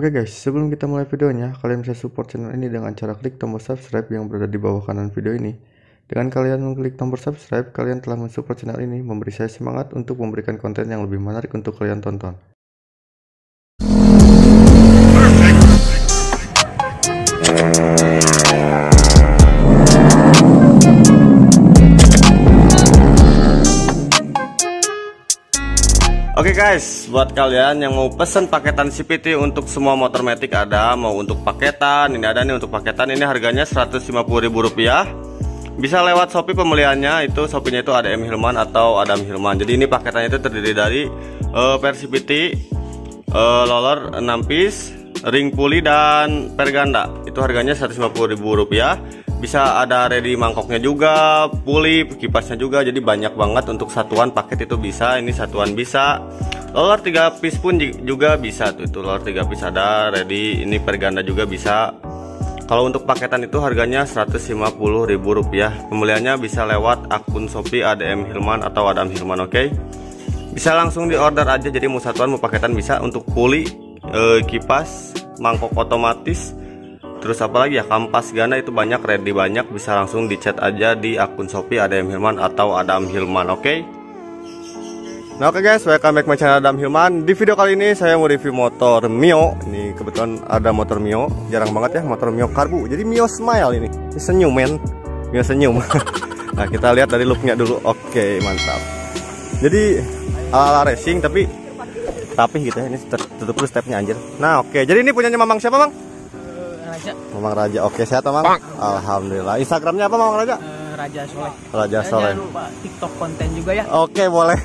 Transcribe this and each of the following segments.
Oke guys, sebelum kita mulai videonya, kalian bisa support channel ini dengan cara klik tombol subscribe yang berada di bawah kanan video ini. Dengan kalian mengklik tombol subscribe, kalian telah mensupport channel ini, memberi saya semangat untuk memberikan konten yang lebih menarik untuk kalian tonton. Oke guys, buat kalian yang mau pesen paketan CVT untuk semua motor matic ada, mau untuk paketan, ini ada nih untuk paketan, ini harganya Rp150.000. Bisa lewat Shopee pembeliannya, itu Shopee-nya itu ADM Hilman atau Adam Hilman. Jadi ini paketannya itu terdiri dari per CVT, roller 6 piece, ring puli dan per ganda. Itu harganya Rp150.000. Bisa ada ready mangkoknya juga, puli, kipasnya juga. Jadi banyak banget untuk satuan paket itu bisa. Ini satuan bisa. Roller 3 piece pun juga bisa tuh. Itu roller 3 piece ada ready. Ini per ganda juga bisa. Kalau untuk paketan itu harganya Rp150.000. Pembeliannya bisa lewat akun Shopee ADM Hilman atau Adam Hilman, oke? Bisa langsung di order aja. Jadi mau satuan mau paketan bisa. Untuk puli, kipas, mangkok otomatis, terus apa lagi ya, kampas ganda itu banyak, ready banyak. Bisa langsung di chat aja di akun Shopee ADM Hilman atau Adam Hilman, oke? Nah oke guys, welcome back my channel Adam Hilman. Di video kali ini saya mau review motor Mio. Ini kebetulan ada motor Mio, jarang banget ya motor Mio karbu. Jadi Mio Smile ini senyum men, Mio senyum. Nah kita lihat dari looknya dulu, oke mantap. Jadi ala racing tapi gitu ya, ini tutup dulu stepnya anjir. Nah oke, jadi ini punyanya Mamang siapa Bang? Raja. Mamang Raja, oke sehat Mamang? Alhamdulillah. Instagramnya apa Mamang Raja? Raja Soleh. Raja Soleh. Jangan lupa TikTok konten juga ya. Oke boleh.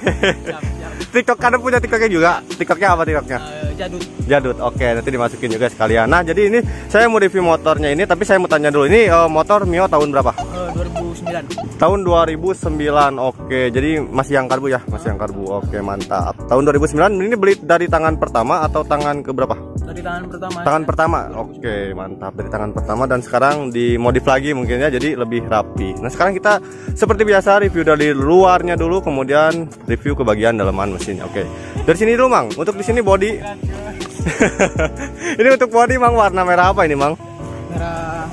TikTok kan punya TikToknya juga. TikToknya apa TikToknya? Jadut. Jadut. Oke nanti dimasukin juga sekalian. Nah jadi ini saya mau review motornya ini, tapi saya mau tanya dulu ini motor Mio tahun berapa? 2009. Tahun 2009. Oke jadi masih yang karbu ya, masih yang karbu. Oke mantap. Tahun 2009 ini beli dari tangan pertama atau tangan keberapa? Dari tangan pertama. Tangan pertama. Oke mantap, dari tangan pertama dan sekarang dimodif lagi mungkin ya, jadi lebih rapi. Nah sekarang kita seperti biasa review dari luarnya dulu, kemudian review ke bagian dalaman mesin. Oke dari sini dulu Mang. Untuk di sini body. Ini untuk body Mang, warna merah apa ini Mang? Merah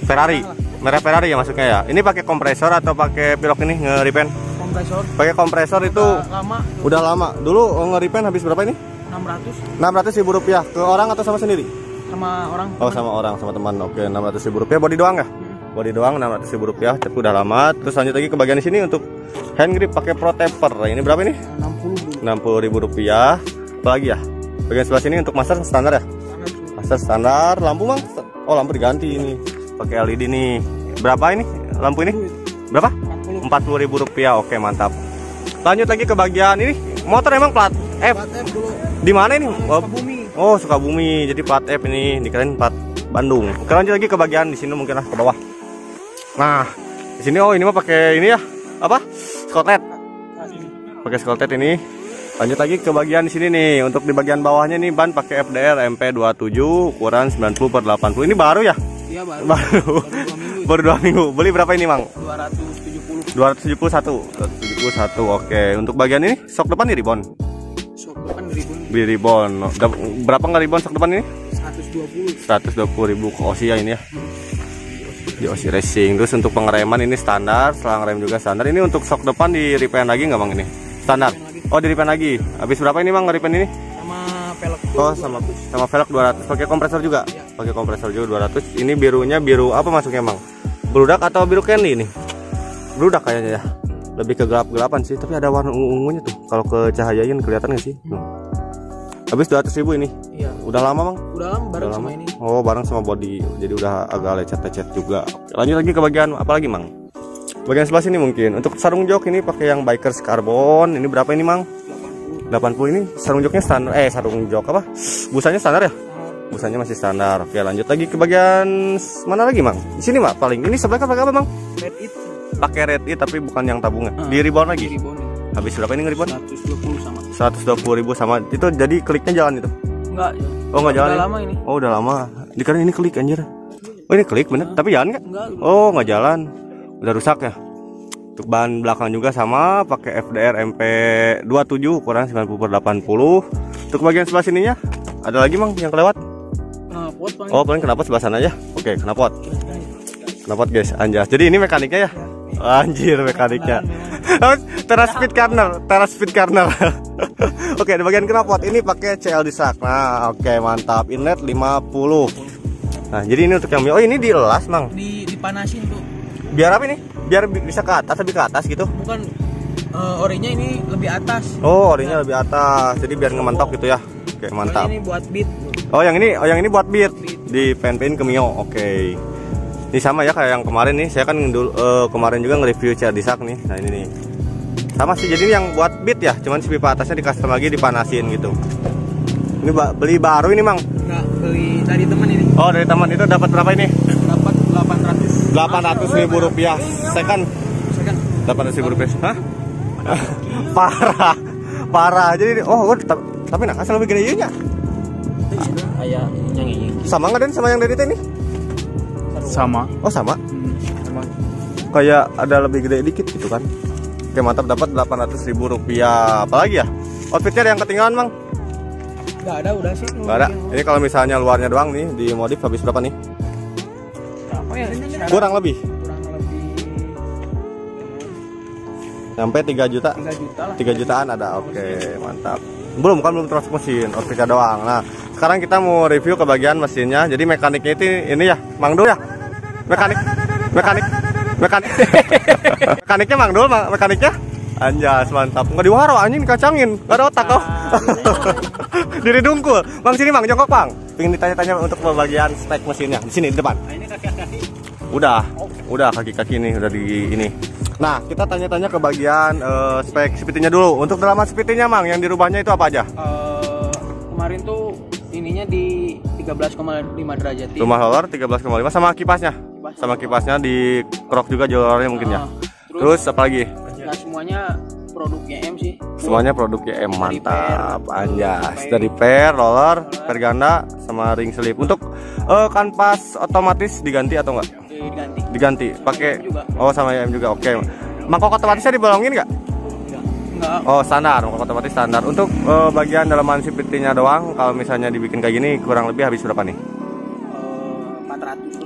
Ferrari. Merah Ferrari ya masuknya ya. Ini pakai kompresor atau pakai pilok ini nge-repaint? kompresor. Pakai kompresor itu lama. Udah lama. Dulu nge-repaint habis berapa ini? 600. Rp600.000 ke orang atau sama sendiri? Sama orang. Oh sama orang, sama teman. Oke Rp600.000 body doang ya? Body doang Rp600.000, tapi udah lama. Terus lanjut lagi ke bagian di sini untuk hand grip pakai pro taper. Ini berapa ini? 60. Rp60.000. Apa lagi ya? Bagian sebelah sini untuk master standar ya? Master standar. Lampu Mang? Oh lampu diganti ini. Pakai LED nih. Berapa ini? Lampu ini? Berapa? Rp40.000. Oke mantap. Lanjut lagi ke bagian ini. Motor emang plat F. Di mana ini? Oh Sukabumi. Jadi plat F ini, dikirain plat Bandung. Oke lanjut lagi ke bagian di sini mungkin lah ke bawah. Nah di sini oh ini mah pakai ini ya, apa? Skotlet. Pakai skotlet ini. Lanjut lagi ke bagian di sini nih. Untuk di bagian bawahnya nih ban pakai FDR MP27 ukuran 90/80. Ini baru ya? Iya baru. Baru 2 minggu. Beli berapa ini Mang? 271. 271. Oke. Untuk bagian ini sok depan nih ribbon. Sok depan ribbon. Beli ribbon. Berapa nggak ribbon sok depan ini? 120. 120.000 ke Osi ya ini ya. Di Osi Racing. Terus untuk pengereman ini standar, selang rem juga standar. Ini untuk sok depan di repaint lagi nggak Bang ini? Standar. Oh di repaint lagi. Habis berapa ini Bang repaint ini? Sama velg. Oh sama velg 200. Pakai kompresor juga? Ya. Pakai kompresor juga 200. Ini birunya biru apa masuknya Bang? Beludak atau biru candy ini? Beludak kayaknya ya. Lebih ke gelap-gelapan sih, tapi ada warna ungunya tuh. Kalau ke cahayain kelihatan nggak sih? Habis 200.000 ini. Iya. Udah lama Bang? Udah lama bareng sama ini. Oh bareng sama body. Jadi udah agak lecet-lecet juga. Oke, lanjut lagi ke bagian apa lagi Mang? Bagian sebelah sini mungkin. Untuk sarung jok ini pakai yang bikers carbon. Ini berapa ini Mang? 80 ini. Sarung joknya standar. Sarung jok apa? Busanya standar ya? Busanya masih standar. Oke lanjut lagi ke bagian mana lagi Mang? Di sini Mak paling. Ini sebelah pakai apa Mang? Red it. Pakai red it tapi bukan yang tabungnya. Di ribbon lagi. Habis berapa ini nge-ribbon? 120 sama. 120.000 sama. Itu jadi kliknya jalan itu? Enggak. Oh enggak jalan. Udah ya? lama ini. Oh udah lama. Dikirain ini klik anjir. Oh ini klik bener. Tapi jalan nggak? Enggak. Oh nggak jalan. Udah rusak ya. Untuk ban belakang juga sama, pakai FDR MP27 ukuran 90/80. Untuk bagian sebelah sininya Ada lagi Mang yang kelewat? Knalpot paling. Oh, paling knalpot sebelah sana aja. Oke, knalpot. Knalpot guys, anjas. Jadi ini mekaniknya ya? Anjir mekaniknya. Teras speed corner. Oke, di bagian knalpot ini pakai CL disak. Nah, oke mantap. Inlet 50. Nah, jadi ini untuk yang Mio. Oh, ini dielas, Mang. Dipanasin tuh. Biar apa ini? Biar bisa ke atas, lebih ke atas gitu. Bukan orinya ini lebih atas. Oh, orinya lebih atas. Jadi biar ngementok gitu ya. Oke, mantap. Ini buat beat. Oh, yang ini buat beat. Di pen-pen ke Mio. Oke. Ini sama ya kayak yang kemarin nih. Saya kan kemarin juga nge-review CL disak nih. Nah, ini nih. Sama sih, jadi yang buat beat ya, cuman si pipa atasnya di custom lagi, dipanasin gitu. Ini beli baru ini Mang? Enggak, beli dari teman ini. Oh, dari teman. Itu dapat berapa ini? Dapat 800.000 rupiah. Second 800.000 rupiah. Hah? Parah. Jadi tapi nah asal lebih gede nya. Kayak yang ini. Sama nggak Den sama yang dari ini? Sama. Oh, sama. Kayak ada lebih gede dikit gitu kan. Oke, mantap, dapat 800.000 rupiah. Apalagi ya? Outfitnya ada yang ketinggalan Mang? Nggak ada, udah sih. Nggak ada. Ini kalau misalnya luarnya doang nih di modif habis berapa nih? Berapa ya? Kurang lebih. Sampai 3 juta. 3 juta lah. 3 jutaan ada. Oke, mantap. Belum termasuk mesin, outfitnya doang. Nah, sekarang kita mau review ke bagian mesinnya. Jadi mekaniknya itu ini ya, Mang Dul ya? Mekaniknya Mang Dul, mekaniknya? Anjas, mantap. Nggak diwaro, anjing dikacangin. Nggak ada otak kok. Diri dungkul. Bang, sini Bang, jongkok Bang. Pengen ditanya-tanya untuk bagian spek mesinnya. Di sini, di depan. Ini kaki-kaki. Udah kaki-kaki nih, udah di ini. Nah, kita tanya-tanya ke bagian spek CVT-nya dulu. Untuk dalaman CVT-nya Mang, yang dirubahnya itu apa aja? Kemarin tuh ininya di 13,5 derajat. Rumah roller 13,5 sama kipasnya. Sama kipasnya di krok juga jalurnya mungkin ya. Terus apa lagi? Nah, semuanya produk YM sih. Semuanya produk YM, mantap. Anjas. Dari per roller, per ganda sama ring slip. Untuk kanvas otomatis diganti atau enggak? Diganti. Pakai sama YM juga. Oke. Mangkok otomatisnya dibolongin enggak? Enggak. Oh, standar, mangkok otomatis standar. Untuk bagian dalaman CVT-nya doang, kalau misalnya dibikin kayak gini kurang lebih habis berapa nih?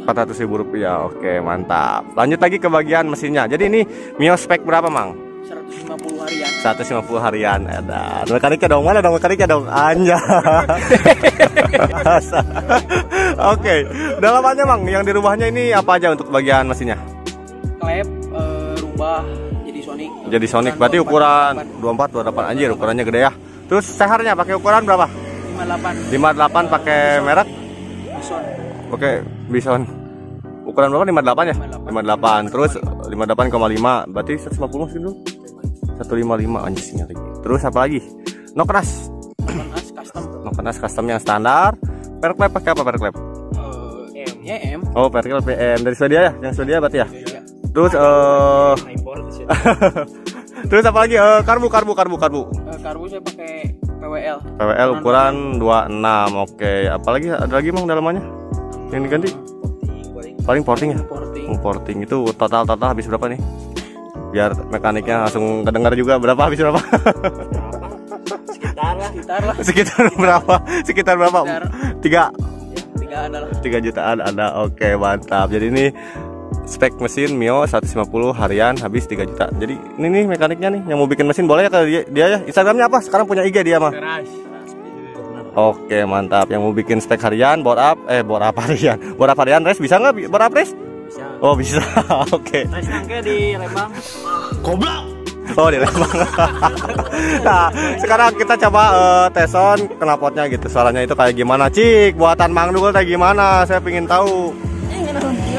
400.000 rupiah. Oke, mantap. Lanjut lagi ke bagian mesinnya. Jadi ini Mio spek berapa Mang? 150 harian. 150 harian. Ada. Mekaniknya dong, mana dong mekaniknya dong? Anja. Oke. Dalamannya Mang, yang dirubahnya ini apa aja untuk bagian mesinnya? Klep rubah jadi Sonic. Jadi Sonic. Berarti ukuran 24 28 anjir, ukurannya gede ya. Terus seharnya pakai ukuran berapa? 58 pakai merek? Bison. Oke, Bison. Ukuran berapa? 58 ya? 58. Terus 58,5. Berarti 150 sih dulu. 155 anjingnya lagi. Terus apa lagi? No crash. No crash custom yang standar. Perklep pakai apa perklep? YM. Oh, perklep PM dari Swedia ya? Yang Swedia berarti ya? Iya. Terus terus apa lagi? Karbu. Karbu saya pakai PWL. PWL ukuran 26. Oke, apalagi ada lagi Mang dalamannya? Yang diganti? Paling porting ya? Porting itu total habis berapa nih? Biar mekaniknya langsung kedengar juga berapa habis berapa? Sekitar berapa? Sekitar berapa? 3 jutaan ada. Oke, mantap. Jadi ini spek mesin Mio 150 harian habis 3 juta. Jadi ini nih mekaniknya nih yang mau bikin mesin boleh ya ke dia ya. Instagramnya apa? Sekarang punya IG dia mah. Oke, mantap. Yang mau bikin spek harian, bore up harian, race bisa nggak? Bore up race? Bisa. Oh, bisa. Oke. Race nangke di Lembang. Goblok. Oh, di Lembang. Nah, sekarang kita coba teson knalpotnya gitu. Suaranya itu kayak gimana, Cik? Buatan Mang Dul kayak gimana? Saya pengen tahu.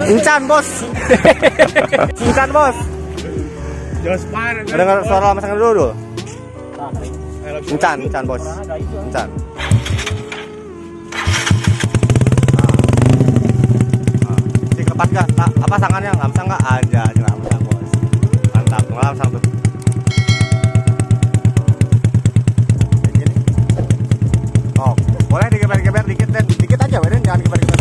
Incan, Bos. Incan, Bos. Dengar suara masang dulu. Incan, Bos. Incan. Lepas gak? Apa sangannya? Ngamsang gak? Aja, ngamsang Bos. Mantap, ngamsang tuh. Oh, boleh digeber-geber dikit deh. Dikit aja, Weden. Jangan geber-geber.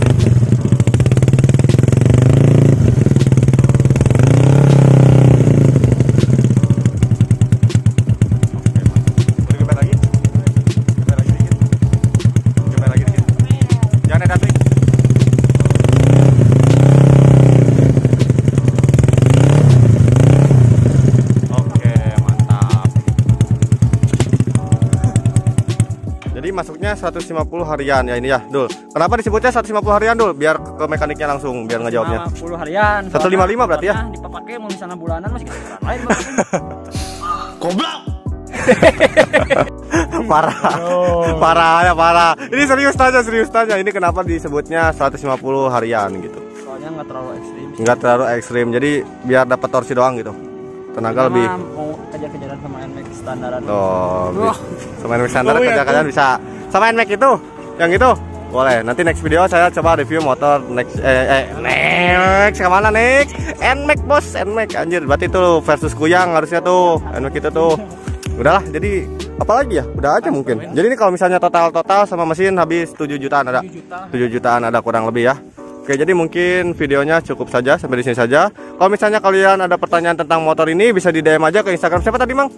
Geber lagi dikit. masuknya 150 harian ya ini ya, Dul. Kenapa disebutnya 150 harian, Dul? Biar ke mekaniknya langsung biar ngejawabnya. 50 harian. 155 berarti ya? Dipakai mau misalnya bulanan masih kita lain. Goblok. Parah. Parah ya, parah. Ini serius tanya. Ini kenapa disebutnya 150 harian gitu? Soalnya nggak terlalu ekstrim. Nggak terlalu ekstrim. Jadi biar dapat torsi doang gitu. Tenaga lebih. Mau kejar-kejaran sama NMAX standaran. Oh, sama NMAX standar kejar-kejaran bisa. Sama NMAX itu, yang itu boleh. Nanti next video saya coba review motor next kemana next? NMAX bos, NMAX anjir. Berarti itu versus Kuyang harusnya tuh NMAX itu tuh. Udahlah, jadi apalagi ya? Udah aja mungkin. Jadi ini kalau misalnya total sama mesin habis 7 jutaan ada. 7 jutaan ada kurang lebih ya. Oke, jadi mungkin videonya cukup saja sampai di sini saja. Kalau misalnya kalian ada pertanyaan tentang motor ini bisa di DM aja ke Instagram siapa tadi, Mang?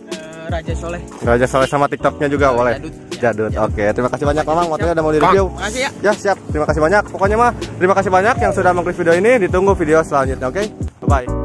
Raja Soleh. Raja Soleh sama TikToknya juga boleh. Jadut. Oke, terima kasih banyak, Mang. Motornya udah mau di-review. Makasih ya. Ya, siap. Terima kasih banyak. Pokoknya mah terima kasih banyak yang sudah mengklik video ini. Ditunggu video selanjutnya, oke? Bye.